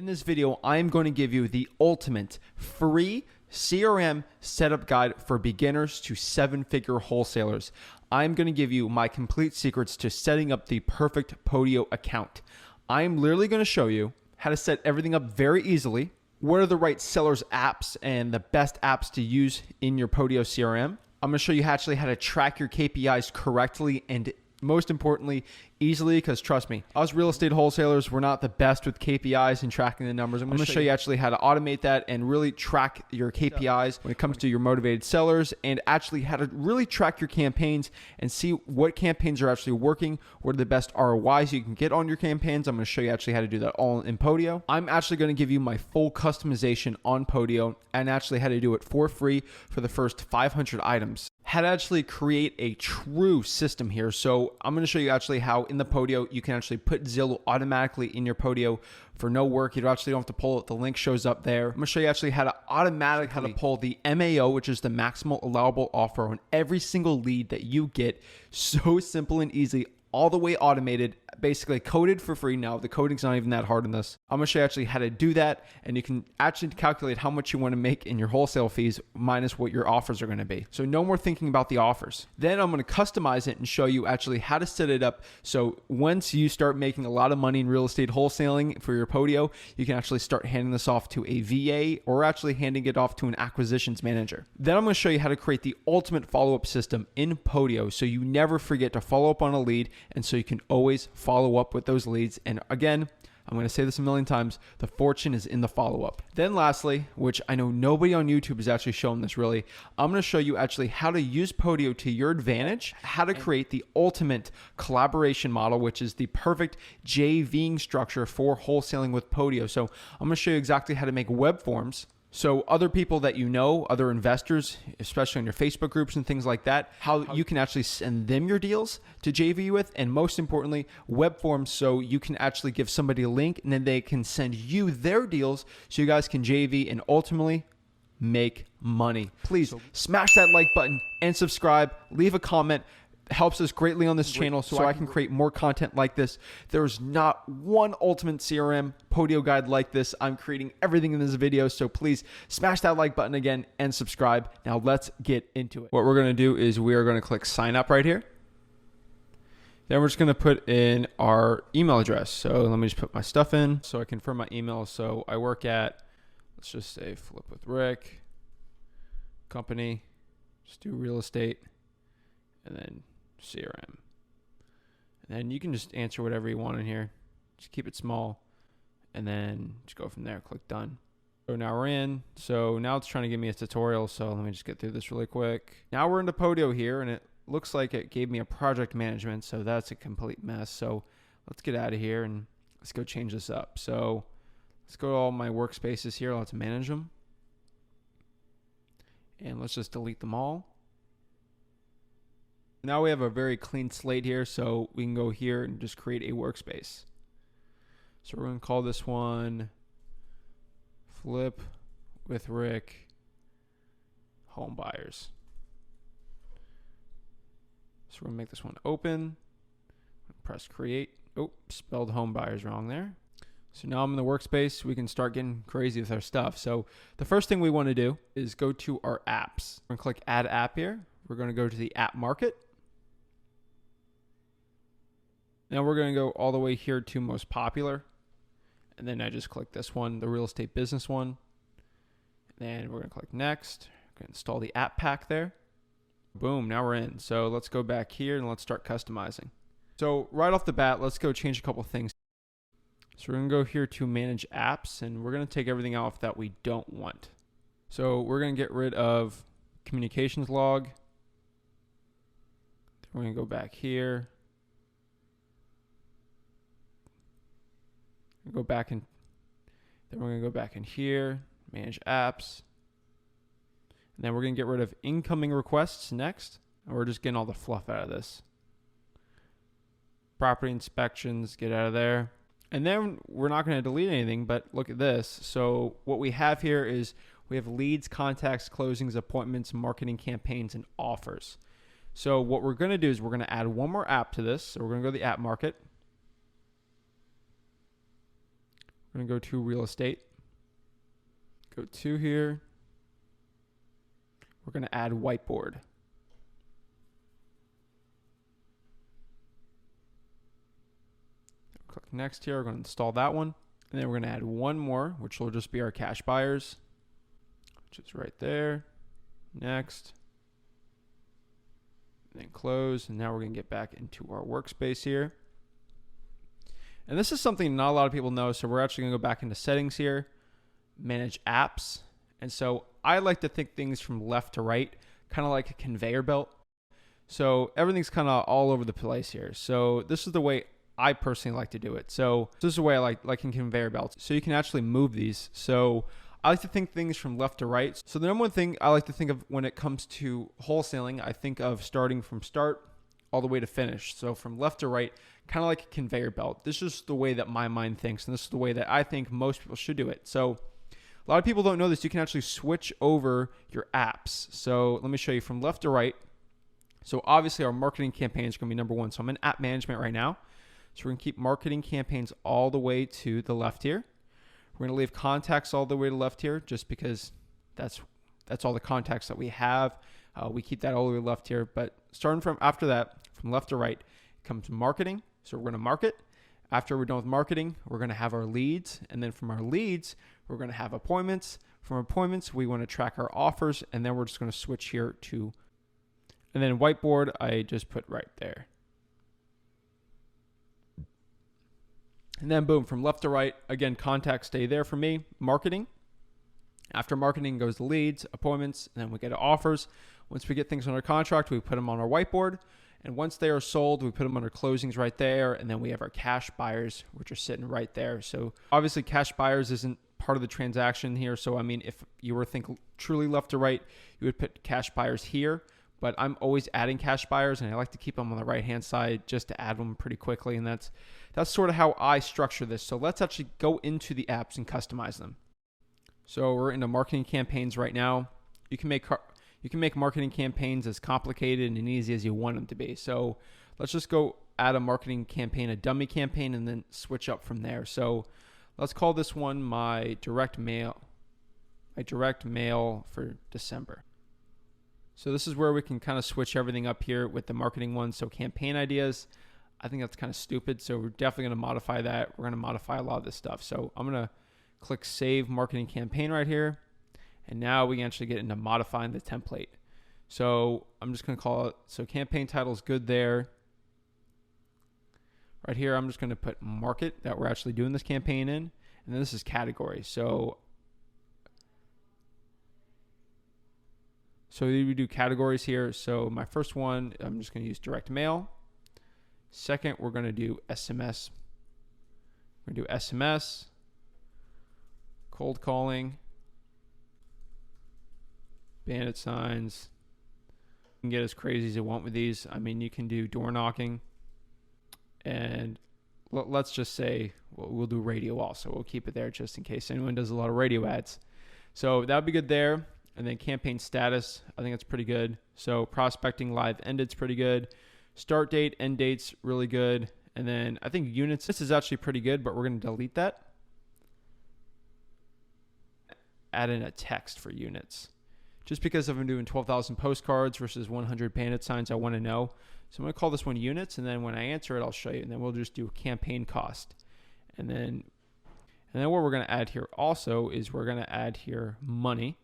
In this video, I'm going to give you the ultimate free CRM setup guide for beginners to seven-figure wholesalers. I'm going to give you my complete secrets to setting up the perfect Podio account. I'm literally going to show you how to set everything up very easily, what are the right sellers apps and the best apps to use in your Podio CRM. I'm going to show you actually how to track your KPIs correctly and most importantly, easily, because trust me, us real estate wholesalers, we're not the best with KPIs and tracking the numbers. I'm going to show you actually how to automate that and really track your KPIs when it comes to your motivated sellers, and actually how to really track your campaigns and see what campaigns are actually working, what are the best ROIs you can get on your campaigns. I'm going to show you actually how to do that all in Podio. I'm actually going to give you my full customization on Podio and actually how to do it for free for the first 500 items. How to actually create a true system here. So I'm going to show you actually how in the Podio you can actually put Zillow automatically in your Podio for no work. You actually don't have to pull it. The link shows up there. I'm going to show you actually how to automatically pull the MAO, which is the maximal allowable offer, on every single lead that you get. So simple and easy, all the way automated, basically coded for free. Now, the coding's not even that hard in this. I'm going to show you actually how to do that, and you can actually calculate how much you want to make in your wholesale fees minus what your offers are going to be. So no more thinking about the offers. Then I'm going to customize it and show you actually how to set it up. So once you start making a lot of money in real estate wholesaling for your Podio, you can actually start handing this off to a VA or actually handing it off to an acquisitions manager. Then I'm going to show you how to create the ultimate follow-up system in Podio so you never forget to follow up on a lead, and so you can always follow up with those leads. And again, I'm going to say this a million times, the fortune is in the follow-up. Then lastly, which I know nobody on YouTube has actually shown this really, I'm going to show you actually how to use Podio to your advantage, how to create the ultimate collaboration model, which is the perfect JVing structure for wholesaling with Podio. So I'm going to show you exactly how to make web forms. So other people that you know, other investors, especially on your Facebook groups and things like that, how you can actually send them your deals to JV with, and most importantly, web forms so you can actually give somebody a link and then they can send you their deals so you guys can JV and ultimately make money. Please smash that like button and subscribe, leave a comment. Helps us greatly on this channel so I can create more content like this. There's not one ultimate CRM Podio guide like this. I'm creating everything in this video, so please smash that like button again and subscribe. Now let's get into it. What we're going to do is we are going to click sign up right here. Then we're just going to put in our email address. So let me just put my stuff in so I confirm my email. So I work at, let's just say Flip with Rick, company, just do real estate, and then CRM. And then you can just answer whatever you want in here. Just keep it small. And then just go from there. Click done. So now we're in. So now it's trying to give me a tutorial. So let me just get through this really quick. Now we're into Podio here, and it looks like it gave me a project management. So that's a complete mess. So let's get out of here and let's go change this up. So let's go to all my workspaces here. Let's manage them. And let's just delete them all. Now we have a very clean slate here, so we can go here and just create a workspace. So we're going to call this one Flip with Rick Home Buyers. So we're going to make this one open. Press create. Oh, spelled Home Buyers wrong there. So now I'm in the workspace. We can start getting crazy with our stuff. So the first thing we want to do is go to our apps. We're going to click Add App here. We're going to go to the App Market. Now we're going to go all the way here to most popular. And then I just click this one, the real estate business one. And then we're going to click next. We're going to install the app pack there. Boom, now we're in. So let's go back here and let's start customizing. So right off the bat, let's go change a couple things. So we're going to go here to manage apps, and we're going to take everything off that we don't want. So we're going to get rid of communications log. We're going to go back here. Go back and then we're going to go back in here, manage apps. And then we're going to get rid of incoming requests next. And we're just getting all the fluff out of this. Property inspections, get out of there. And then we're not going to delete anything, but look at this. So what we have here is we have leads, contacts, closings, appointments, marketing campaigns, and offers. So what we're going to do is we're going to add one more app to this. So we're going to go to the app market. We're going to go to real estate. Go to here. We're going to add whiteboard. Click next here. We're going to install that one. And then we're going to add one more, which will just be our cash buyers, which is right there. Next. And then close. And now we're going to get back into our workspace here. And this is something not a lot of people know. So we're actually going to go back into settings here, manage apps. And so I like to think things from left to right, kind of like a conveyor belt. So everything's kind of all over the place here. So this is the way I personally like to do it. So this is the way I like in conveyor belts. So you can actually move these. So I like to think things from left to right. So the number one thing I like to think of when it comes to wholesaling, I think of starting from start all the way to finish. So from left to right, kind of like a conveyor belt. This is the way that my mind thinks, and this is the way that I think most people should do it. So a lot of people don't know this. You can actually switch over your apps. So let me show you from left to right. So obviously our marketing campaigns are going to be number one. So I'm in app management right now. So we're going to keep marketing campaigns all the way to the left here. We're going to leave contacts all the way to the left here just because that's all the contacts that we have. We keep that all the way left here. But starting from after that, from left to right, comes marketing. So we're going to market. After we're done with marketing, we're going to have our leads. And then from our leads, we're going to have appointments. From appointments, we want to track our offers. And then we're just going to switch here to, and then whiteboard, I just put right there. And then boom, from left to right, again, contacts stay there for me. Marketing. After marketing goes the leads, appointments, and then we get to offers. Once we get things under contract, we put them on our whiteboard. And once they are sold, we put them under closings right there. And then we have our cash buyers, which are sitting right there. So obviously cash buyers isn't part of the transaction here. So I mean, if you were thinking truly left to right, you would put cash buyers here. But I'm always adding cash buyers, and I like to keep them on the right-hand side just to add them pretty quickly. And that's sort of how I structure this. So let's actually go into the apps and customize them. So we're into marketing campaigns right now. You can make marketing campaigns as complicated and easy as you want them to be. So let's just go add a marketing campaign, a dummy campaign, and then switch up from there. So let's call this one my direct mail for December. So this is where we can kind of switch everything up here with the marketing one. So campaign ideas, I think that's kind of stupid. So we're definitely going to modify that. We're going to modify a lot of this stuff. So I'm going to click Save Marketing Campaign right here. And now we can actually get into modifying the template. So I'm just going to call it, so campaign title is good there. Right here, I'm just going to put market that we're actually doing this campaign in. And then this is category. So we do categories here. So my first one, I'm just going to use direct mail. Second, we're going to do SMS. We're going to do SMS, cold calling, bandit signs. You can get as crazy as you want with these. I mean, you can do door knocking. And let's just say we'll do radio also. We'll keep it there just in case anyone does a lot of radio ads. So that would be good there. And then campaign status, I think that's pretty good. So prospecting live ended's pretty good. Start date, end date's really good. And then I think units, this is actually pretty good, but we're going to delete that. Add in a text for units. Just because if I'm doing 12,000 postcards versus 100 bandit signs, I want to know. So I'm going to call this one units, and then when I answer it, I'll show you. And then we'll just do campaign cost. And then what we're going to add here also is we're going to add here money.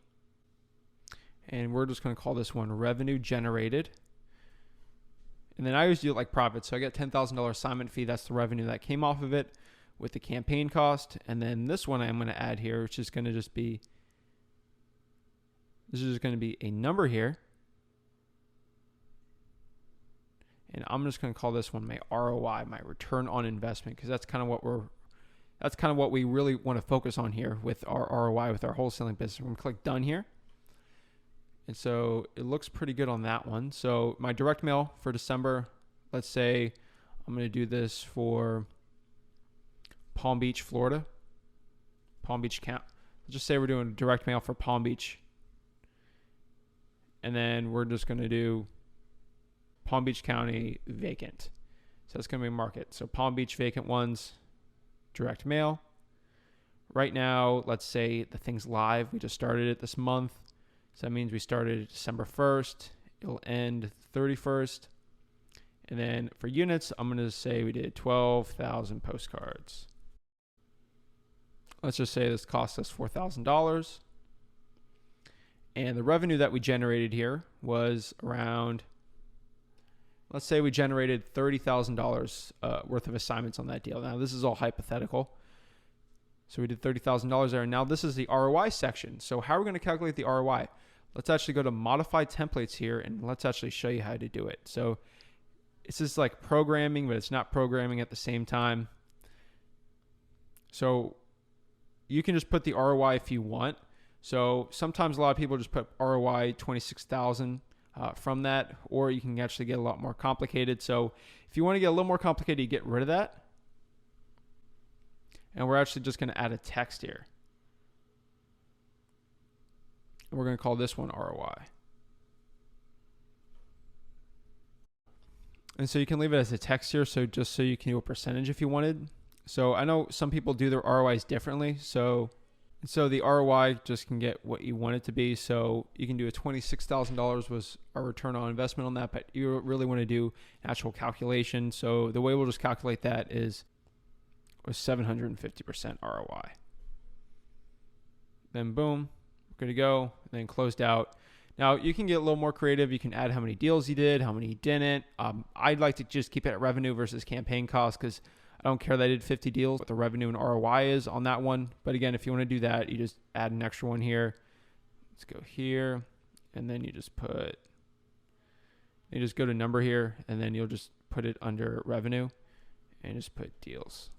And we're just going to call this one revenue generated. And then I always do it like profit. So I get $10,000 assignment fee. That's the revenue that came off of it with the campaign cost. And then this one I'm going to add here, which is going to just be, this is just going to be a number here. And I'm just going to call this one my ROI, my return on investment, because that's kind of what we really want to focus on here with our ROI, with our wholesaling business. We're going to click done here. And so it looks pretty good on that one. So my direct mail for December, let's say I'm going to do this for Palm Beach, Florida. Palm Beach count. Let's just say we're doing direct mail for Palm Beach. And then we're just going to do Palm Beach County vacant. So that's going to be market. So Palm Beach vacant ones, direct mail. right now, let's say the thing's live. We just started it this month. So that means we started December 1st. It'll end 31st. And then for units, I'm going to say we did 12,000 postcards. Let's just say this cost us $4,000. And the revenue that we generated here was around, let's say we generated $30,000 worth of assignments on that deal. Now, this is all hypothetical. So we did $30,000 there. And now this is the ROI section. So how are we going to calculate the ROI? Let's actually go to modify templates here, and let's actually show you how to do it. So this is like programming, but it's not programming at the same time. So you can just put the ROI if you want. So sometimes a lot of people just put ROI 26,000 from that, or you can actually get a lot more complicated. So if you want to get a little more complicated, you get rid of that. And we're actually just going to add a text here. And we're going to call this one ROI. And so you can leave it as a text here, so just so you can do a percentage if you wanted. So I know some people do their ROIs differently. So the ROI just can get what you want it to be. So you can do a $26,000 was our return on investment on that, but you really want to do an actual calculation. So the way we'll just calculate that is 750% ROI. Then boom, good to go, and then closed out. Now you can get a little more creative. You can add how many deals you did, how many you didn't. I'd like to just keep it at revenue versus campaign cost, because I don't care that I did 50 deals, what the revenue and ROI is on that one. But again, if you want to do that, you just add an extra one here. Let's go here, and then you just go to number here, and then you'll just put it under revenue, and just put deals.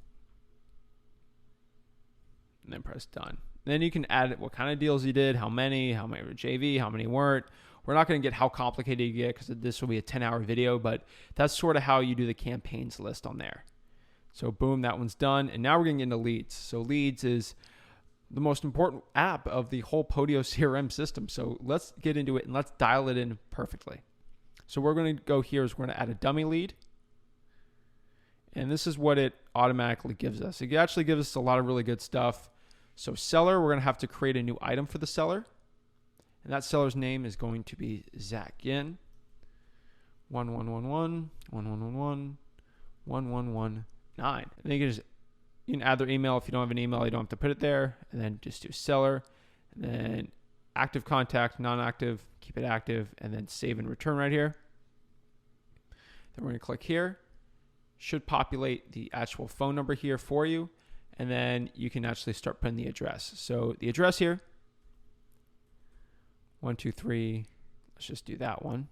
And then press done. Then you can add what kind of deals you did, how many were JV, how many weren't. We're not going to get how complicated you get, because this will be a 10-hour video, but that's sort of how you do the campaigns list on there. So boom, that one's done. And now we're going to get into leads. So leads is the most important app of the whole Podio CRM system. So let's get into it and let's dial it in perfectly. So we're going to go here is we're going to add a dummy lead. And this is what it automatically gives us. It actually gives us a lot of really good stuff. So seller, we're going to have to create a new item for the seller. And that seller's name is going to be Zach Ginn. 1111 1111 1119. And then you can add their email. If you don't have an email, you don't have to put it there. And then just do seller. And then active contact, non-active, keep it active, and then save and return right here. Then we're going to click here. Should populate the actual phone number here for you. And then you can actually start putting the address. So the address here, 123, let's just do that one.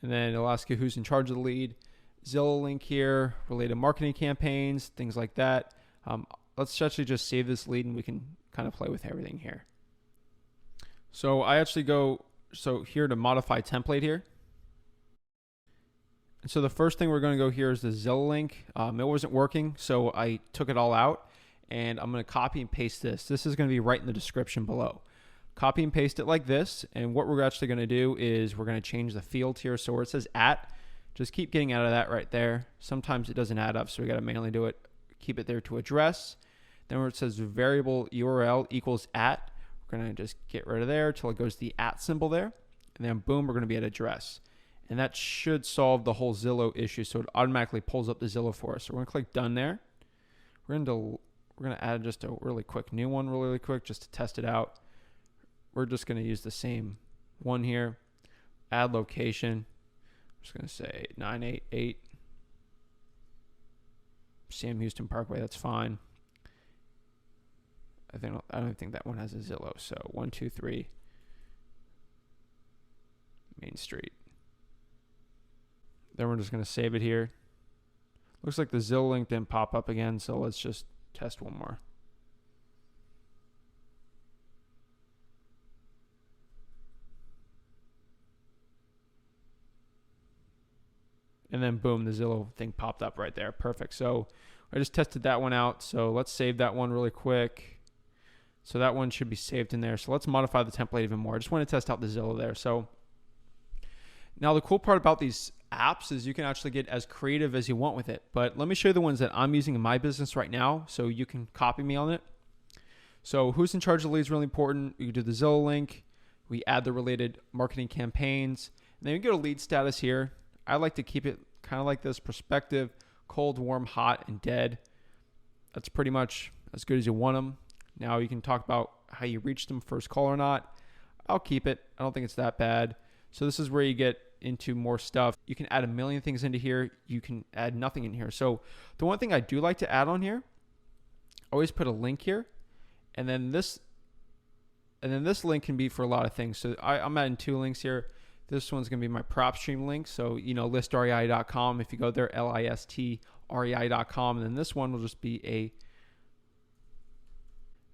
And then it'll ask you who's in charge of the lead. Zillow link here, related marketing campaigns, things like that. Let's actually just save this lead and we can kind of play with everything here. So I actually go here to modify template here. And so the first thing we're going to go here is the Zillow link. It wasn't working, so I took it all out, and I'm going to copy and paste this. This is going to be right in the description below. Copy and paste it like this, and what we're actually going to do is we're going to change the field here. So where it says @ just keep getting out of that right there. Sometimes it doesn't add up, so we got to manually do it. Keep it there to address. Then where it says variable URL equals @ we're going to just get rid of there until it goes to the @ symbol there, and then boom, we're going to be at address. And that should solve the whole Zillow issue. So it automatically pulls up the Zillow for us. So we're going to click done there. We're going to add just a really quick new one really quick just to test it out. We're just going to use the same one here. Add location. I'm just going to say 988 Sam Houston Parkway. That's fine. I don't think that one has a Zillow. So 123 Main Street. Then we're just going to save it here. Looks like the Zillow link didn't pop up again, so let's just test one more. And then boom, the Zillow thing popped up right there. Perfect. So I just tested that one out. So let's save that one really quick. So that one should be saved in there. So let's modify the template even more. I just want to test out the Zillow there. So now the cool part about these apps is you can actually get as creative as you want with it. But let me show you the ones that I'm using in my business right now so you can copy me on it. So who's in charge of the leads is really important. You do the Zillow link. We add the related marketing campaigns. And then you go to lead status here. I like to keep it kind of like this: perspective, cold, warm, hot, and dead. That's pretty much as good as you want them. Now you can talk about how you reached them, first call or not. I'll keep it. I don't think it's that bad. So this is where you get into more stuff. You can add a million things into here. You can add nothing in here. So the one thing I do like to add on here, always put a link here. And then this link can be for a lot of things. So I'm adding 2 links here. This one's going to be my PropStream link. So, listrei.com. If you go there, listrei.com. And then this one will just be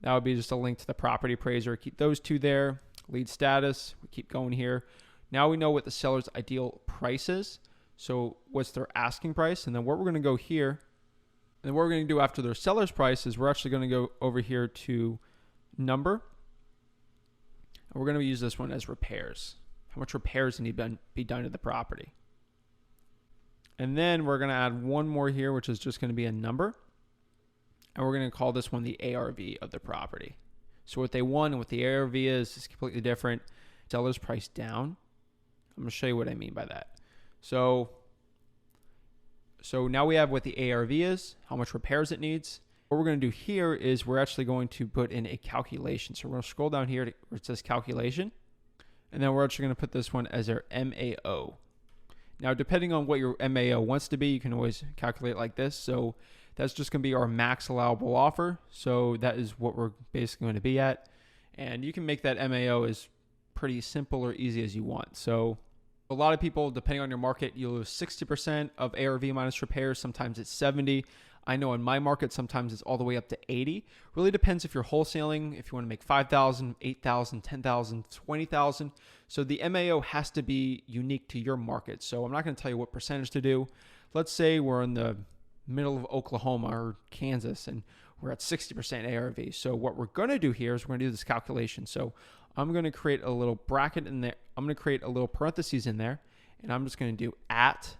that would be just a link to the property appraiser. Keep those 2 there. Lead status. We keep going here. Now we know what the seller's ideal price is. So what's their asking price? And then what we're going to go here. And then what we're going to do after their seller's price is we're actually going to go over here to number. And we're going to use this one as repairs. How much repairs need to be done to the property? And then we're going to add one more here, which is just going to be a number. And we're going to call this one the ARV of the property. So what they want and what the ARV is completely different. Seller's price down. I'm going to show you what I mean by that. So now we have what the ARV is, how much repairs it needs. What we're going to do here is we're actually going to put in a calculation. So we're going to scroll down here where it says calculation. And then we're actually going to put this one as our MAO. Now, depending on what your MAO wants to be, you can always calculate like this. So that's just going to be our max allowable offer. So that is what we're basically going to be at. And you can make that MAO as pretty simple or easy as you want. So a lot of people, depending on your market, you lose 60% of ARV minus repairs. Sometimes it's 70. I know in my market, sometimes it's all the way up to 80. Really depends if you're wholesaling, if you want to make 5,000, 8,000, 10,000, 20,000. So the MAO has to be unique to your market. So I'm not going to tell you what percentage to do. Let's say we're in the middle of Oklahoma or Kansas and we're at 60% ARV. So what we're going to do here is we're going to do this calculation. So I'm going to create a little bracket in there. I'm going to create a little parentheses in there, and I'm just going to do at.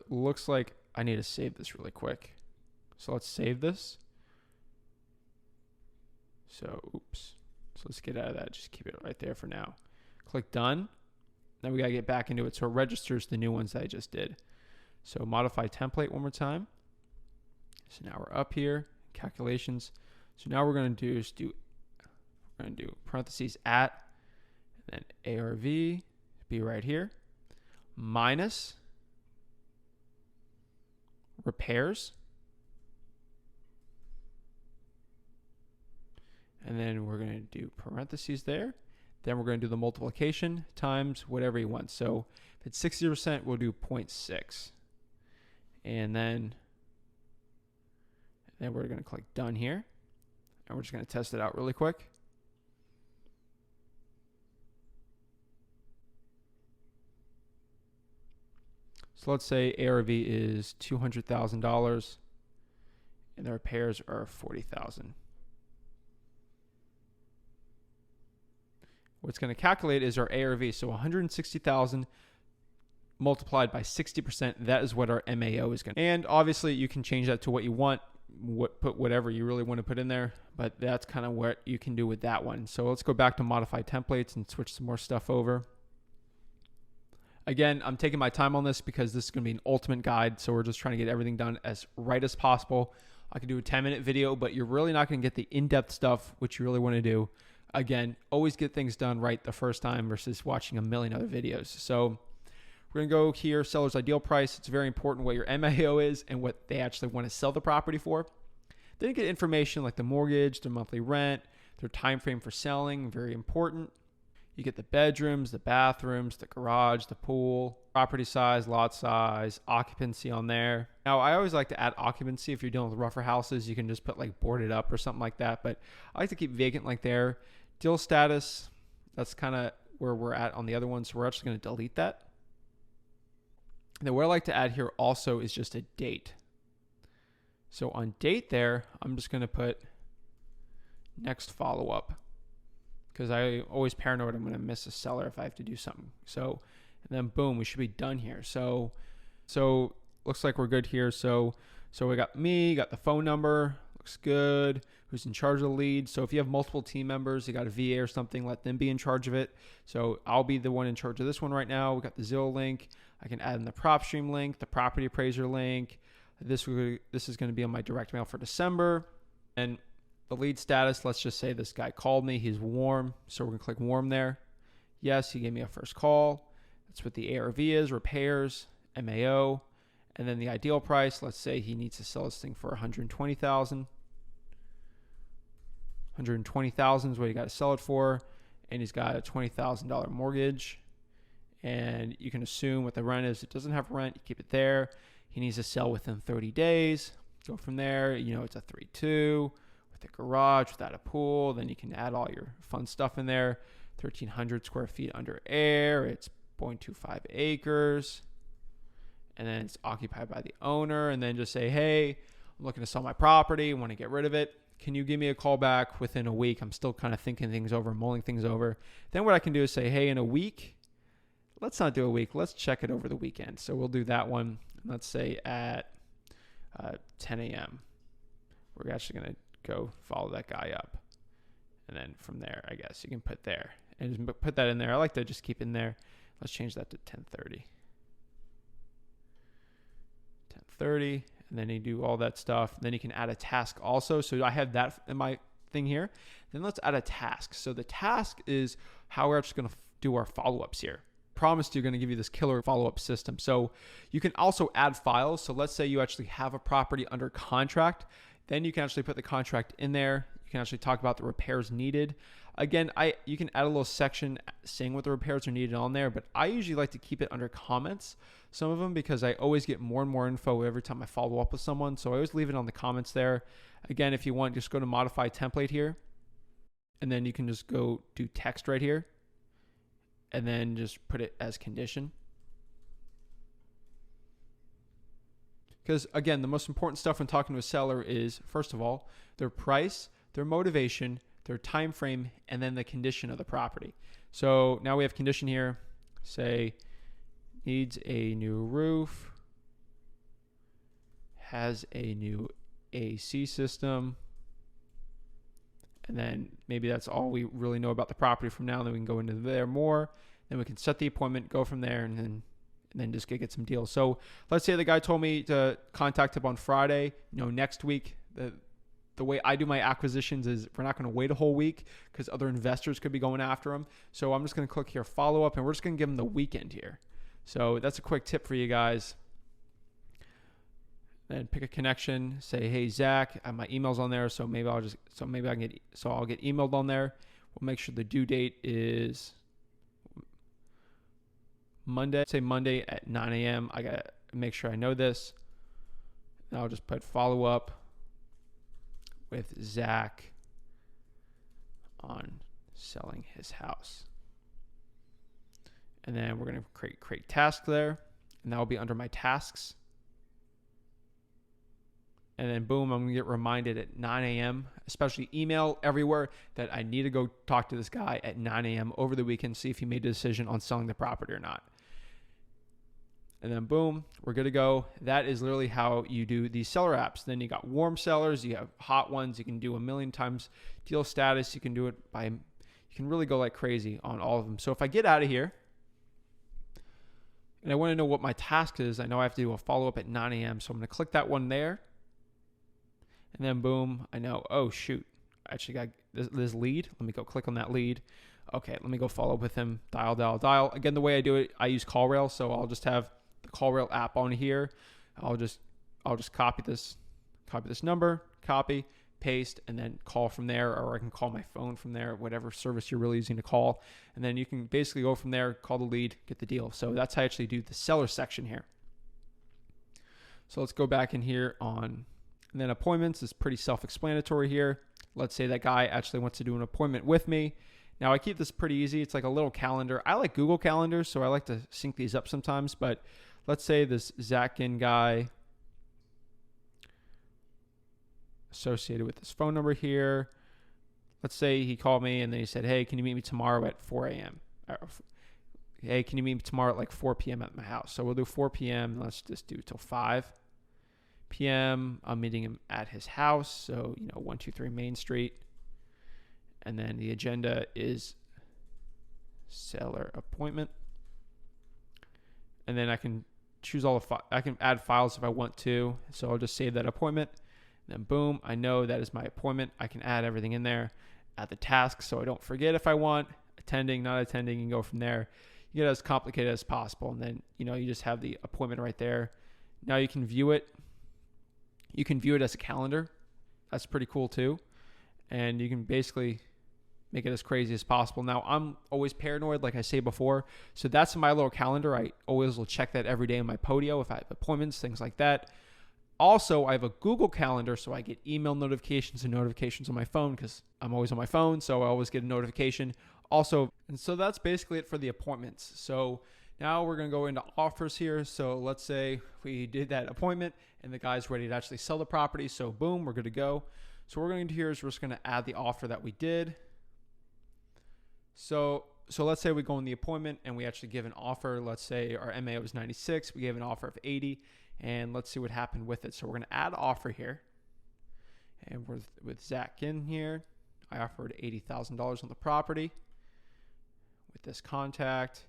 Looks like I need to save this really quick. So let's save this. So, oops. So let's get out of that. Just keep it right there for now. Click done. Then we got to get back into it. So it registers the new ones that I just did. So modify template one more time. So now we're up here, calculations. So now we're going to do parentheses at, and then ARV be right here, minus repairs. And then we're going to do parentheses there. Then we're going to do the multiplication times whatever you want. So if it's 60%, we'll do 0.6. And then we're going to click done here. And we're just going to test it out really quick. So let's say ARV is $200,000 and the repairs are $40,000. What's going to calculate is our ARV. So 160,000 multiplied by 60%. That is what our MAO is going to. And obviously you can change that to what you want. Put whatever you really want to put in there, but that's kind of what you can do with that one. So let's go back to modify templates and switch some more stuff over. Again, I'm taking my time on this because this is going to be an ultimate guide. So we're just trying to get everything done as right as possible. I could do a 10-minute video, but you're really not going to get the in-depth stuff, which you really want to do. Again, always get things done right the first time versus watching a million other videos. So we're going to go here, seller's ideal price. It's very important what your MAO is and what they actually want to sell the property for. Then you get information like the mortgage, the monthly rent, their time frame for selling, very important. You get the bedrooms, the bathrooms, the garage, the pool, property size, lot size, occupancy on there. Now, I always like to add occupancy. If you're dealing with rougher houses, you can just put like boarded up or something like that. But I like to keep vacant like there. Deal status, that's kind of where we're at on the other one. So we're actually going to delete that. And then what I like to add here also is just a date. So on date there, I'm just going to put next follow-up, because I always paranoid I'm going to miss a seller if I have to do something. So And then boom, we should be done here. So looks like we're good here. So we got me, got the phone number, looks good. Who's in charge of the lead? So if you have multiple team members, you got a VA or something, let them be in charge of it. So I'll be the one in charge of this one right now. We got the Zillow link. I can add in the PropStream link, the property appraiser link. This is going to be on my direct mail for December. And the lead status, let's just say this guy called me. He's warm. So we're going to click warm there. Yes, he gave me a first call. That's what the ARV is, repairs, MAO. And then the ideal price, let's say he needs to sell this thing for $120,000. $120,000 is what you got to sell it for, and he's got a $20,000 mortgage. And you can assume what the rent is. It doesn't have rent, you keep it there. He needs to sell within 30 days. Go from there. You know, it's a 3-2 with a garage without a pool. Then you can add all your fun stuff in there. 1,300 square feet under air. It's 0.25 acres. And then it's occupied by the owner. And then just say, hey, I'm looking to sell my property. Want to get rid of it. Can you give me a call back within a week? I'm still kind of thinking things over, mulling things over. Then what I can do is say, hey, in a week, let's not do a week. Let's check it over the weekend. So we'll do that one, let's say at 10 a.m. We're actually going to go follow that guy up. And then from there, I guess you can put there. And just put that in there. I like to just keep in there. Let's change that to 10:30. 10:30. And then you do all that stuff. Then you can add a task also. So I have that in my thing here. Then let's add a task. So the task is how we're actually going to do our follow-ups here. Promised you're going to give you this killer follow-up system. So you can also add files. So let's say you actually have a property under contract. Then you can actually put the contract in there. You can actually talk about the repairs needed. Again, you can add a little section saying what the repairs are needed on there, but I usually like to keep it under comments, some of them, because I always get more and more info every time I follow up with someone. So I always leave it on the comments there. Again, if you want, just go to modify template here, and then you can just go do text right here, and then just put it as condition. Because again, the most important stuff when talking to a seller is, first of all, their price, their motivation, their time frame, and then the condition of the property. So now we have condition here. Say needs a new roof, has a new AC system, and then maybe that's all we really know about the property from now. Then we can go into there more. Then we can set the appointment, go from there, and then just get some deals. So let's say the guy told me to contact him on Friday. Next week, the way I do my acquisitions is we're not going to wait a whole week because other investors could be going after them. So I'm just going to click here, follow up, and we're just going to give them the weekend here. So that's a quick tip for you guys. Then pick a connection, say, hey, Zach, my email's on there. So maybe I'll get emailed on there. We'll make sure the due date is Monday. Say Monday at 9 a.m. I got to make sure I know this. And I'll just put follow up with Zach on selling his house. And then we're going to create task there, and that will be under my tasks. And then boom, I'm going to get reminded at 9 a.m., especially email everywhere, that I need to go talk to this guy at 9 a.m. over the weekend, see if he made a decision on selling the property or not. And then boom, we're good to go. That is literally how you do these seller apps. Then you got warm sellers, you have hot ones. You can do 1,000,000 times deal status. You can do it you can really go like crazy on all of them. So if I get out of here and I want to know what my task is, I know I have to do a follow-up at 9 a.m. So I'm going to click that one there. And then boom, I know, oh shoot, I actually got this lead. Let me go click on that lead. Okay, let me go follow up with him. Dial. Again, the way I do it, I use CallRail. So I'll just have the CallRail app on here. I'll just copy this number, copy, paste, and then call from there, or I can call my phone from there, whatever service you're really using to call. And then you can basically go from there, call the lead, get the deal. So that's how I actually do the seller section here. So let's go back in here and then appointments is pretty self-explanatory here. Let's say that guy actually wants to do an appointment with me. Now I keep this pretty easy. It's like a little calendar. I like Google Calendars, so I like to sync these up sometimes, but let's say this Zach Ginn guy associated with this phone number here. Let's say he called me and then he said, hey, can you meet me tomorrow at 4 a.m.? hey, can you meet me tomorrow at like 4 p.m. at my house? So we'll do 4 p.m. Let's just do till 5 p.m. I'm meeting him at his house. So, 123 Main Street. And then the agenda is seller appointment. And then I can choose I can add files if I want to. So I'll just save that appointment. And then boom, I know that is my appointment. I can add everything in there, add the tasks so I don't forget if I want, attending, not attending, and go from there. You get it as complicated as possible. And then, you just have the appointment right there. Now you can view it. You can view it as a calendar. That's pretty cool too. And you can basically make it as crazy as possible. Now, I'm always paranoid, like I say before. So that's in my little calendar. I always will check that every day in my Podio if I have appointments, things like that. Also, I have a Google Calendar, so I get email notifications and notifications on my phone because I'm always on my phone, so I always get a notification. Also, and so that's basically it for the appointments. So now we're going to go into offers here. So let's say we did that appointment and the guy's ready to actually sell the property. So boom, we're good to go. So what we're going to do here is we're just going to add the offer that we did. So let's say we go in the appointment and we actually give an offer. Let's say our MA was 96. We gave an offer of 80, and let's see what happened with it. So we're going to add offer here. And with Zach Ginn here, I offered $80,000 on the property with this contact.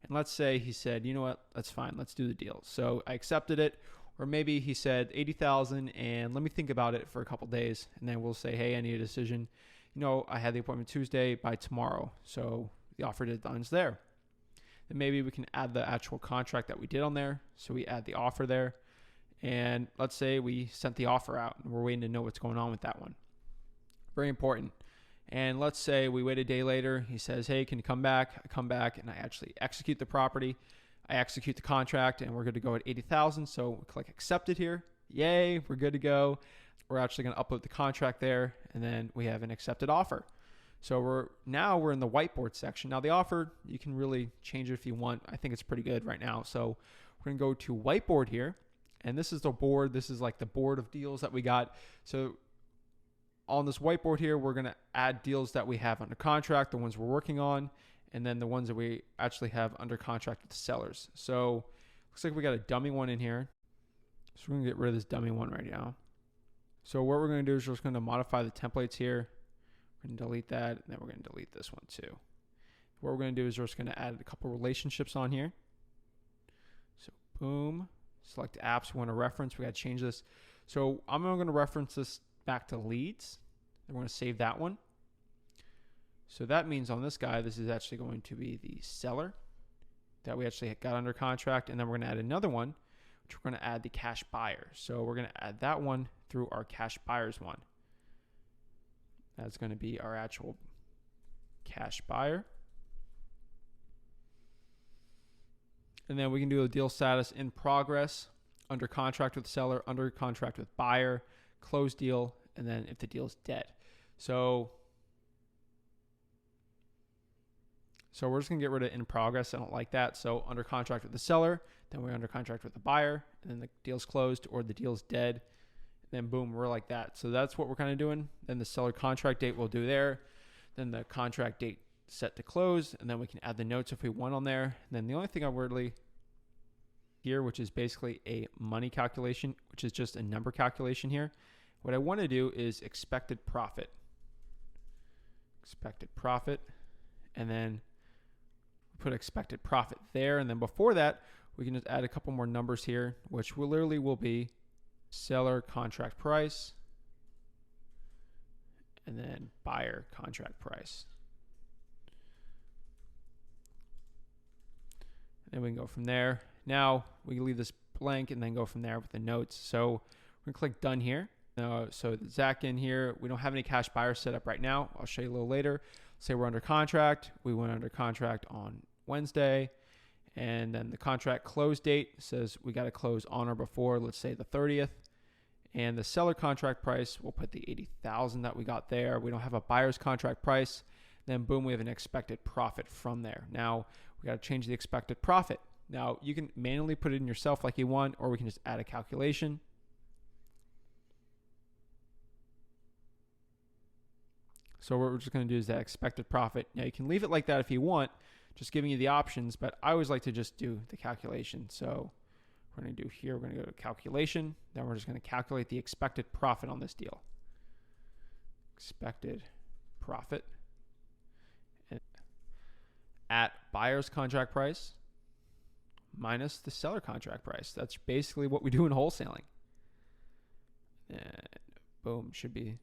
And let's say he said, you know what, that's fine. Let's do the deal. So I accepted it. Or maybe he said 80,000 and let me think about it for a couple days. And then we'll say, hey, I need a decision. I had the appointment Tuesday, by tomorrow. So the offer deadline's there. Then maybe we can add the actual contract that we did on there. So we add the offer there. And let's say we sent the offer out and we're waiting to know what's going on with that one. Very important. And let's say we wait a day later. He says, hey, can you come back? I come back and I actually execute the property. I execute the contract and we're good to go at 80,000. So we click accepted here. Yay, we're good to go. We're actually going to upload the contract there, and then we have an accepted offer. So we're in the whiteboard section. Now the offer, you can really change it if you want. I think it's pretty good right now. So we're going to go to whiteboard here, and this is the board. This is like the board of deals that we got. So on this whiteboard here, we're going to add deals that we have under contract, the ones we're working on, and then the ones that we actually have under contract with the sellers. So looks like we got a dummy one in here. So we're going to get rid of this dummy one right now. So what we're going to do is we're just going to modify the templates here. We're going to delete that, and then we're going to delete this one too. What we're going to do is we're just going to add a couple relationships on here. So boom, select apps we want to reference. We got to change this. So I'm going to reference this back to leads. Then we're going to save that one. So that means on this guy, this is actually going to be the seller that we actually got under contract. And then we're going to add another one, which we're going to add the cash buyer. So we're going to add that one through our cash buyers one. That's going to be our actual cash buyer. And then we can do a deal status in progress, under contract with seller, under contract with buyer, close deal, and then if the deal is dead. So we're just going to get rid of in progress. I don't like that. So under contract with the seller, then we're under contract with the buyer, and then the deal's closed or the deal's dead. And then boom, we're like that. So that's what we're kind of doing. Then the seller contract date we'll do there. Then the contract date set to close, and then we can add the notes if we want on there. And then the only thing I really here, which is basically a money calculation, which is just a number calculation here. What I want to do is expected profit. Expected profit. And then put expected profit there. And then before that, we can just add a couple more numbers here, which will be seller contract price and then buyer contract price. And then we can go from there. Now we can leave this blank and then go from there with the notes. So we're gonna click done here. So Zach in here, we don't have any cash buyers set up right now. I'll show you a little later. Say we're under contract. We went under contract on Wednesday, and then the contract close date says we got to close on or before, let's say the 30th. And the seller contract price, we'll put the 80,000 that we got there. We don't have a buyer's contract price. Then boom, we have an expected profit from there. Now we got to change the expected profit. Now you can manually put it in yourself like you want, or we can just add a calculation. So what we're just going to do is that expected profit. Now you can leave it like that if you want. just giving you the options, but I always like to just do the calculation. So we're going to do here, we're going to go to calculation. Then we're just going to calculate the expected profit on this deal. Expected profit at buyer's contract price minus the seller contract price. That's basically what we do in wholesaling. And boom, should be.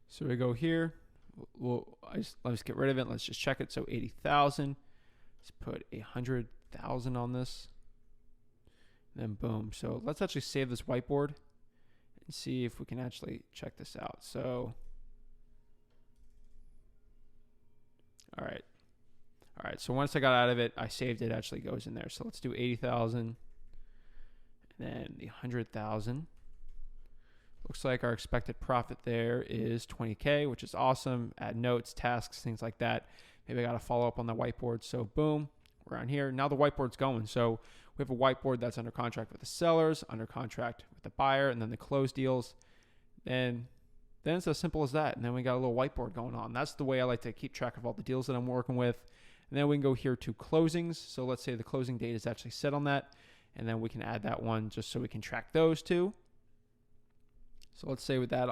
So we go here. Let's get rid of it. Let's just check it. So 80,000. Let's put 100,000 on this. And then boom. So let's actually save this whiteboard and see if we can actually check this out. So, all right. All right. So once I got out of it, I saved it. Actually goes in there. So let's do 80,000, and then the 100,000. Looks like our expected profit there is 20K, which is awesome. Add notes, tasks, things like that. Maybe I got to follow up on the whiteboard. So boom, we're on here. Now the whiteboard's going. So we have a whiteboard that's under contract with the sellers, under contract with the buyer, and then the closed deals. Then it's as simple as that. And then we got a little whiteboard going on. That's the way I like to keep track of all the deals that I'm working with. And then we can go here to closings. So let's say the closing date is actually set on that. And then we can add that one just so we can track those two. So let's say with that,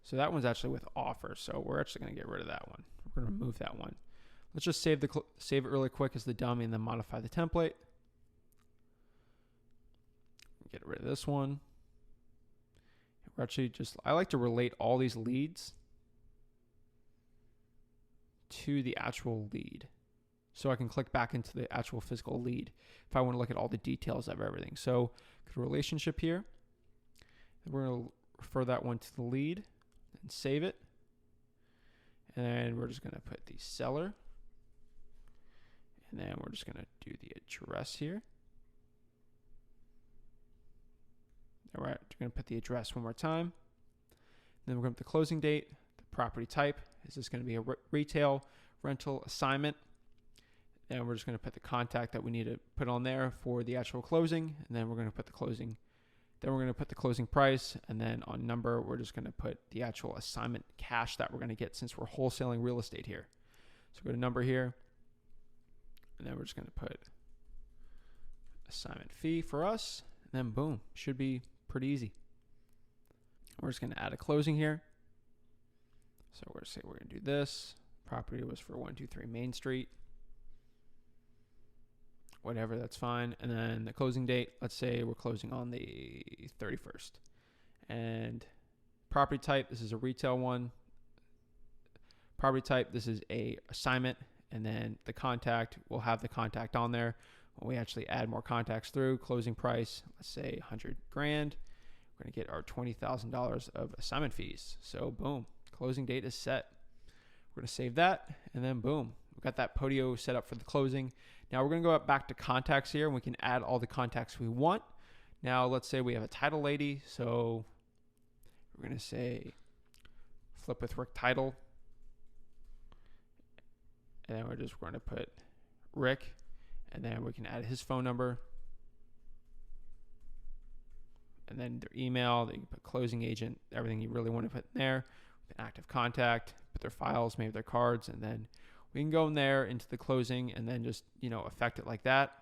so that one's actually with offer. So we're actually going to get rid of that one. We're going to remove that one. Let's just save it really quick as the dummy and then modify the template. Get rid of this one. We're actually I like to relate all these leads to the actual lead. So I can click back into the actual physical lead if I want to look at all the details of everything. So the relationship here. We're going to refer that one to the lead and save it. And we're just going to put the seller. And then we're just going to do the address here. All right, we're going to put the address one more time. Then we're going to put the closing date, the property type. Is this going to be a retail, rental, assignment? And we're just going to put the contact that we need to put on there for the actual closing. And then we're going to put the closing. Then we're going to put the closing price, and then on number, we're just going to put the actual assignment cash that we're going to get since we're wholesaling real estate here. So go to number here, and then we're just going to put assignment fee for us, and then boom, should be pretty easy. We're just going to add a closing here. So we're going to say we're going to do this. Property was for 123 Main Street. Whatever, that's fine. And then the closing date, let's say we're closing on the 31st. And property type, this is a retail one. Property type, this is a assignment. And then the contact, we'll have the contact on there. When we actually add more contacts through, closing price, let's say 100 grand. We're going to get our $20,000 of assignment fees. So boom, closing date is set. We're going to save that, and then boom, we've got that Podio set up for the closing. Now we're going to go back to contacts here, and we can add all the contacts we want. Now let's say we have a title lady, so we're going to say flip with Rick title, and then we're just going to put Rick, and then we can add his phone number, and then their email. You can put closing agent, everything you really want to put in there. An active contact, put their files, maybe their cards, and then we can go in there into the closing and then just, affect it like that.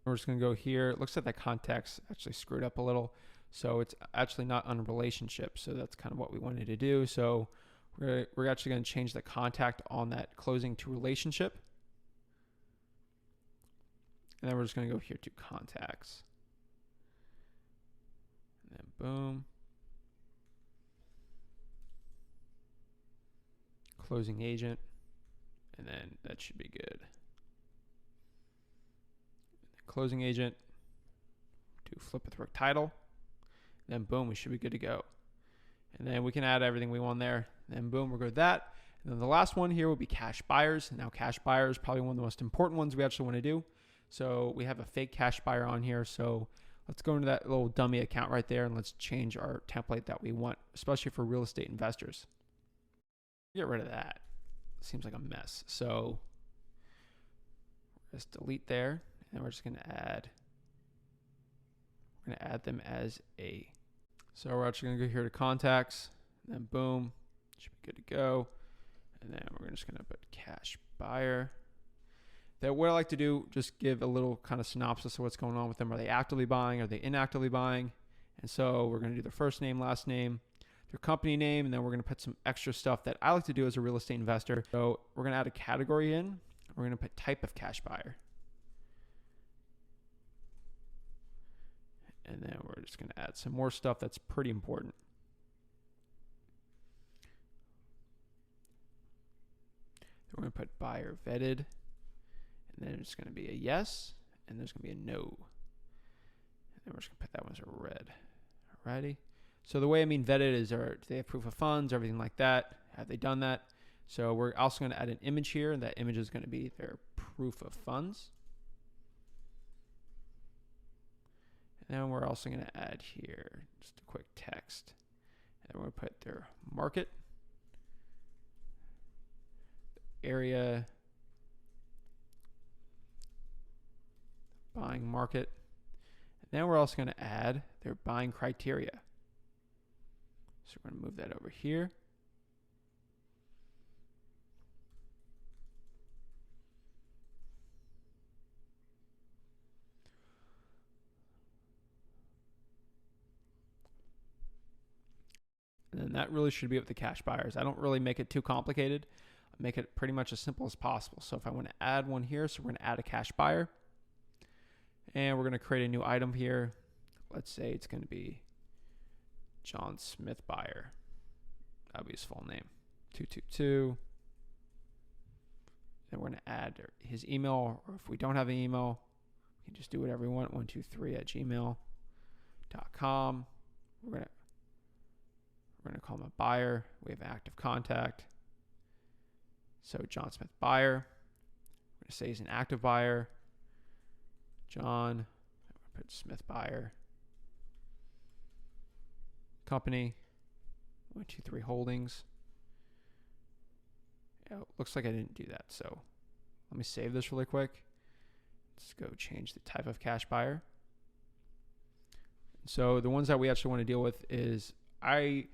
We're just going to go here. It looks like that contact's actually screwed up a little. So it's actually not on a relationship. So that's kind of what we wanted to do. So we're actually going to change the contact on that closing to relationship. And then we're just going to go here to contacts. And then boom. Closing agent. And then that should be good. Closing agent. Do flip with Rick title. Then boom, we should be good to go. And then we can add everything we want there. Then boom, we're good with that. And then the last one here will be cash buyers. Now cash buyers is probably one of the most important ones we actually want to do. So we have a fake cash buyer on here. So let's go into that little dummy account right there and let's change our template that we want, especially for real estate investors. Get rid of that. Seems like a mess. So just delete there. And we're just going to add them as a, So we're actually going to go here to contacts, and then boom, should be good to go. And then we're just going to put cash buyer. That what I like to do, just give a little kind of synopsis of what's going on with them. Are they actively buying? Are they inactively buying? And so we're going to do their first name, last name, their company name, and then we're going to put some extra stuff that I like to do as a real estate investor. So we're going to add a category in. We're going to put type of cash buyer. And then we're just going to add some more stuff that's pretty important. Then we're going to put buyer vetted. And then it's going to be a yes. And there's going to be a no. And then we're just going to put that one as a red. Alrighty. So the way I mean vetted is, do they have proof of funds, everything like that? Have they done that? So we're also going to add an image here. And that image is going to be their proof of funds. And then we're also going to add here just a quick text. And we're going to put their market, area, buying market. And then we're also going to add their buying criteria. So we're going to move that over here. And then that really should be with the cash buyers. I don't really make it too complicated. I make it pretty much as simple as possible. So if I want to add one here, so we're going to add a cash buyer. And we're going to create a new item here. Let's say it's going to be John Smith buyer. That'll be his full name. 222. Then we're going to add his email, or if we don't have an email, we can just do whatever we want, 123@gmail.com. We're going to call him a buyer. We have active contact. So John Smith buyer. We're going to say he's an active buyer. John, put Smith buyer. Company, 123 Holdings. Yeah, looks like I didn't do that. So let me save this really quick. Let's go change the type of cash buyer. So the ones that we actually want to deal with is I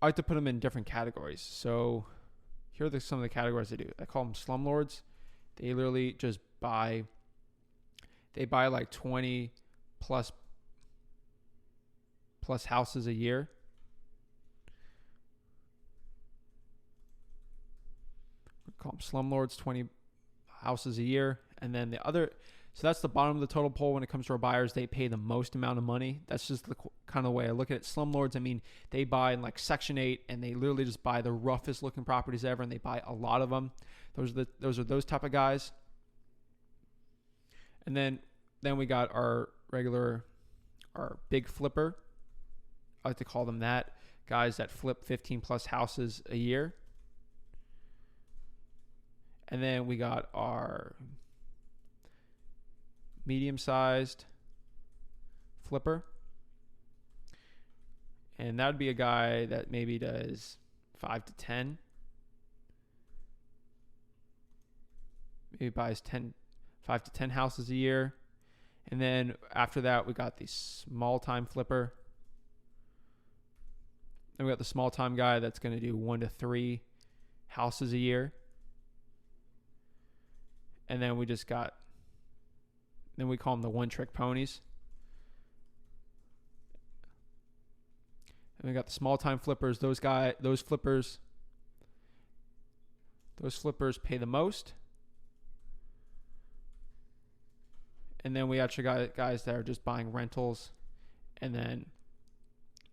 like to put them in different categories. So here are some of the categories I do. I call them slumlords. They literally just buy like 20 plus houses a year. We call them slumlords, 20 houses a year. And then the other, so that's the bottom of the total poll when it comes to our buyers. They pay the most amount of money. That's just the kind of way I look at it. Slumlords, I mean, they buy in like Section 8 and they literally just buy the roughest looking properties ever, and they buy a lot of them. Those are those type of guys. And then we got our big flipper. I like to call them that. Guys that flip 15 plus houses a year. And then we got our medium-sized flipper. And that would be a guy that maybe does 5 to 10. Maybe buys 5 to 10 houses a year. And then after that, we got the small-time flipper. Then we got the small-time guy that's going to do 1 to 3 houses a year. And then we call them the one-trick ponies. And we got the small-time flippers. Those flippers pay the most. And then we actually got guys that are just buying rentals. And then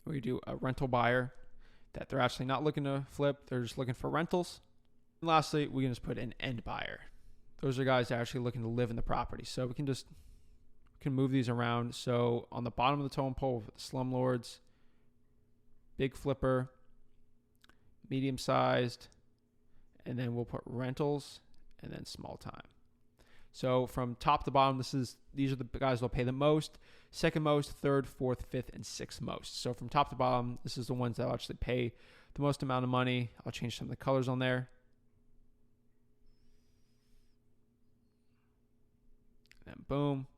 we do a rental buyer that they're actually not looking to flip. They're just looking for rentals. And lastly, we can just put an end buyer. Those are guys that are actually looking to live in the property. So we can move these around. So on the bottom of the totem pole, the slumlords, big flipper, medium-sized, and then we'll put rentals and then small time. So from top to bottom, these are the guys that'll pay the most, second most, third, fourth, fifth, and sixth most. So from top to bottom, this is the ones that will actually pay the most amount of money. I'll change some of the colors on there. And then boom.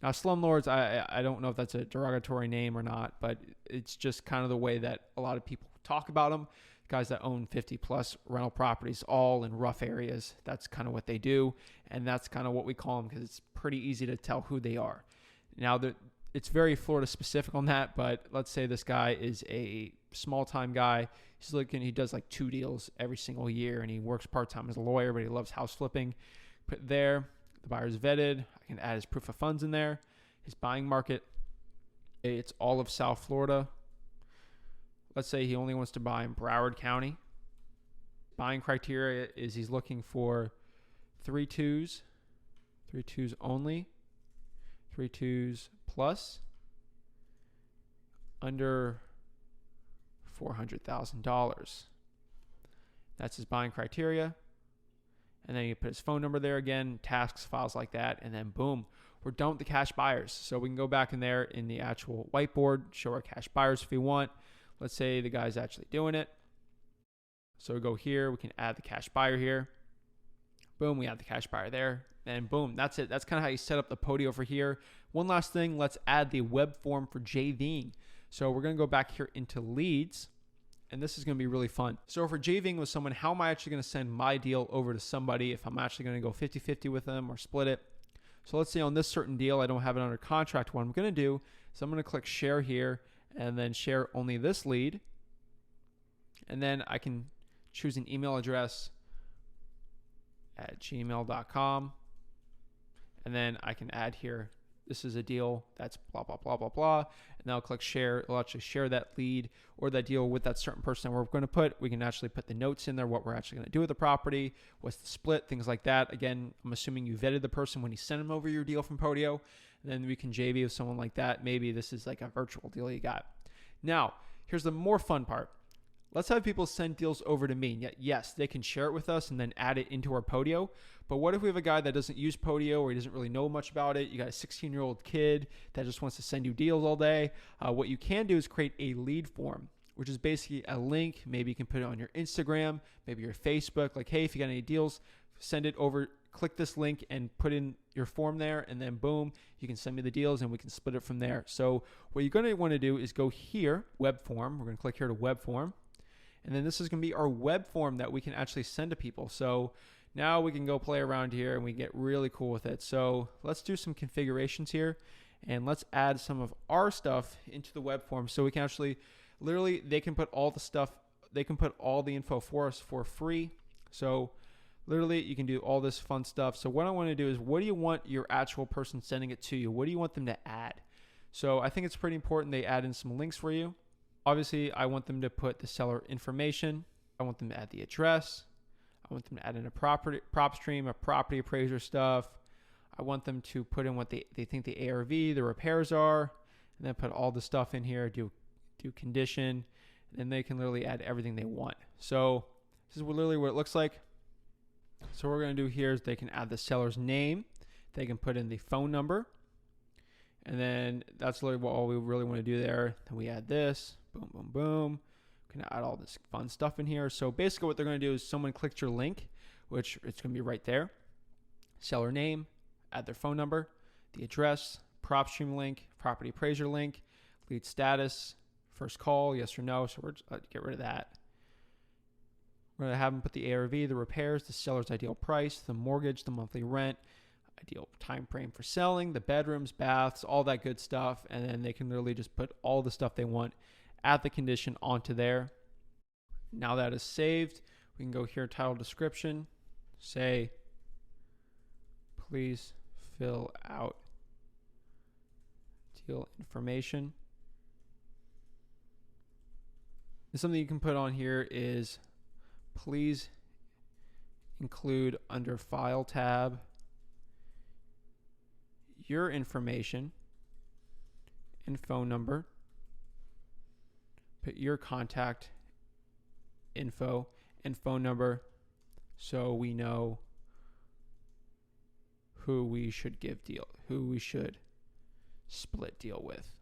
Now, slumlords, I don't know if that's a derogatory name or not, but it's just kind of the way that a lot of people talk about them. Guys that own 50 plus rental properties, all in rough areas. That's kind of what they do. And that's kind of what we call them because it's pretty easy to tell who they are. Now, it's very Florida specific on that, but let's say this guy is a small time guy. He does like 2 deals every single year and he works part-time as a lawyer, but he loves house flipping. Put there, the buyer's vetted. I can add his proof of funds in there. His buying market, it's all of South Florida. Let's say he only wants to buy in Broward County. Buying criteria is he's looking for 3 2s only, 3 2s plus, under $400,000. That's his buying criteria. And then you put his phone number there again, tasks, files like that, and then boom, we're done with the cash buyers. So we can go back in there in the actual whiteboard, show our cash buyers if we want. Let's say the guy's actually doing it. So we go here, we can add the cash buyer here. Boom, we add the cash buyer there. And boom, that's it. That's kind of how you set up the Podio over here. One last thing, let's add the web form for JVing. So we're going to go back here into leads. And this is going to be really fun. So for JVing with someone, how am I actually going to send my deal over to somebody if I'm actually going to go 50-50 with them or split it? So let's say on this certain deal, I don't have it under contract. What I'm going to do is I'm going to click share here and then share only this lead. And then I can choose an email address at gmail.com. And then I can add here, this is a deal that's blah, blah, blah, blah, blah. And then I'll click share. It'll actually share that lead or that deal with that certain person that we're going to put. We can actually put the notes in there, what we're actually going to do with the property, what's the split, things like that. Again, I'm assuming you vetted the person when you sent them over your deal from Podio. And then we can JV with someone like that. Maybe this is like a virtual deal you got. Now, here's the more fun part. Let's have people send deals over to me. Yes, they can share it with us and then add it into our Podio. But what if we have a guy that doesn't use Podio or he doesn't really know much about it? You got a 16-year-old kid that just wants to send you deals all day. What you can do is create a lead form, which is basically a link. Maybe you can put it on your Instagram, maybe your Facebook. Like, hey, if you got any deals, send it over. Click this link and put in your form there. And then boom, you can send me the deals and we can split it from there. So what you're going to want to do is go here, web form. We're going to click here to web form. And then this is going to be our web form that we can actually send to people. So now we can go play around here and we get really cool with it. So let's do some configurations here and let's add some of our stuff into the web form so we can actually, literally, they can put all the stuff, they can put all the info for us for free. So literally you can do all this fun stuff. So what I want to do is, what do you want your actual person sending it to you? What do you want them to add? So I think it's pretty important they add in some links for you. Obviously, I want them to put the seller information. I want them to add the address. I want them to add in a PropStream, a property appraiser stuff. I want them to put in what they think the ARV, the repairs are, and then put all the stuff in here, do condition, and then they can literally add everything they want. So this is literally what it looks like. So what we're going to do here is they can add the seller's name. They can put in the phone number. And then that's literally all we really want to do there. Then we add this. Boom, boom, boom. We can add all this fun stuff in here. So basically what they're going to do is someone clicks your link, which it's going to be right there. Seller name, add their phone number, the address, PropStream link, property appraiser link, lead status, first call, yes or no. So we're just get rid of that. We're going to have them put the ARV, the repairs, the seller's ideal price, the mortgage, the monthly rent, ideal time frame for selling, the bedrooms, baths, all that good stuff. And then they can literally just put all the stuff they want, add the condition onto there. Now that is saved, we can go here, title description, say, please fill out deal information. And something you can put on here is, please include under file tab your information and phone number. Put your contact info and phone number so we know who we should who we should split deal with.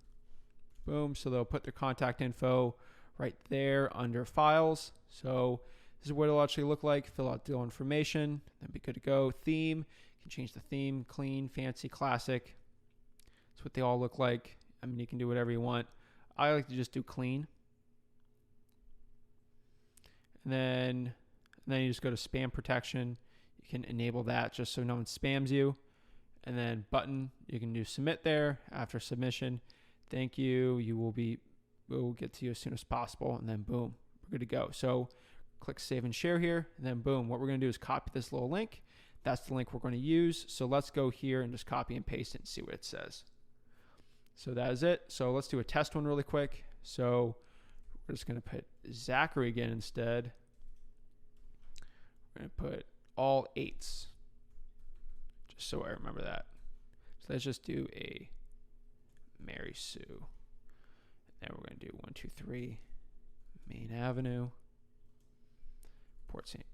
Boom. So they'll put their contact info right there under files. So this is what it'll actually look like. Fill out deal information. Then be good to go. Theme. You can change the theme. Clean, fancy, classic. That's what they all look like. I mean, you can do whatever you want. I like to just do clean. And then you just go to spam protection. You can enable that just so no one spams you. And then button, you can do submit there. After submission, thank you. We'll get to you as soon as possible. And then boom, we're good to go. So click save and share here. And then boom, what we're going to do is copy this little link. That's the link we're going to use. So let's go here and just copy and paste it and see what it says. So that is it. So let's do a test one really quick. So we're just going to put Zachary again instead. We're going to put all 8s. Just so I remember that. So let's just do a Mary Sue. And then we're going to do 123 Main Avenue, Port St.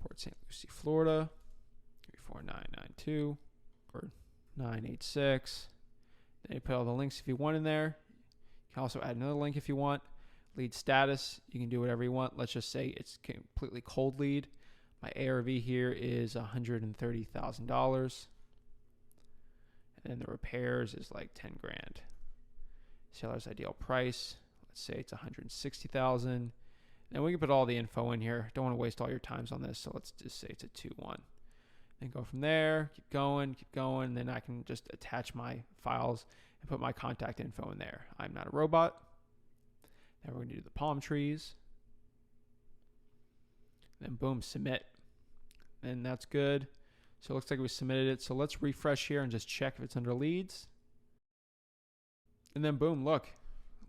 Lucie, Florida, 34992 or 986. Then you put all the links if you want in there. You can also add another link if you want. Lead status, you can do whatever you want. Let's just say it's completely cold lead. My ARV here is $130,000. And then the repairs is like 10 grand. Seller's ideal price, let's say it's 160,000. Then we can put all the info in here. Don't want to waste all your times on this, so let's just say it's a 2-1. Then go from there, keep going. Then I can just attach my files and put my contact info in there. I'm not a robot. Then we're going to do the palm trees. Then boom, submit. And that's good. So it looks like we submitted it. So let's refresh here and just check if it's under leads. And then boom, look,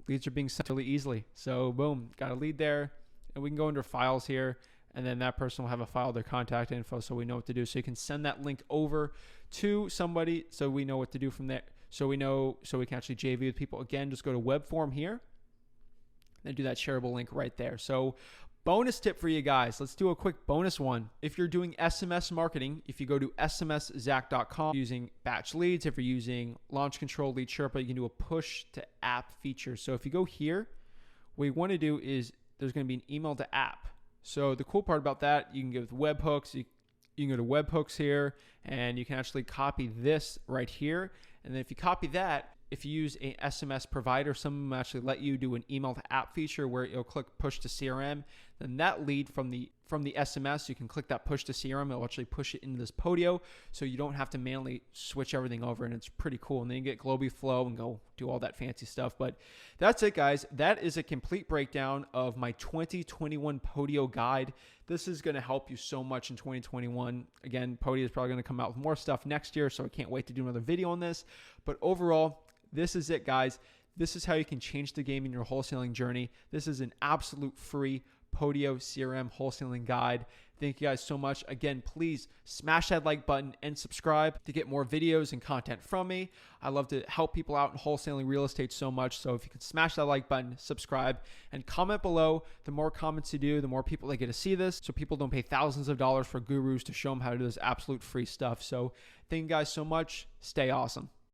leads are being sent really easily. So boom, got a lead there. And we can go under files here. And then that person will have a file, their contact info, so we know what to do. So you can send that link over to somebody so we know what to do from there. So we can actually JV with people. Again, just go to web form here. And do that shareable link right there. So bonus tip for you guys. Let's do a quick bonus one. If you're doing SMS marketing, if you go to smszach.com using batch leads, if you're using launch control lead Sherpa, you can do a push to app feature. So if you go here, what you want to do is there's going to be an email to app. So the cool part about that, you can go with webhooks. You can go to webhooks here and you can actually copy this right here. And then if you copy that, if you use a SMS provider, some of them actually let you do an email to app feature where you'll click push to CRM. Then that lead from the SMS, you can click that push to CRM. It'll actually push it into this Podio, so you don't have to manually switch everything over, and it's pretty cool. And then you get Globee Flow and go do all that fancy stuff. But that's it, guys. That is a complete breakdown of my 2021 Podio guide. This is going to help you so much in 2021. Again, Podio is probably going to come out with more stuff next year, so I can't wait to do another video on this. But overall, this is it, guys. This is how you can change the game in your wholesaling journey. This is an absolute free Podio CRM wholesaling guide. Thank you guys so much. Again, please smash that like button and subscribe to get more videos and content from me. I love to help people out in wholesaling real estate so much. So if you can smash that like button, subscribe, and comment below. The more comments you do, the more people that get to see this. So people don't pay thousands of dollars for gurus to show them how to do this absolute free stuff. So thank you guys so much. Stay awesome.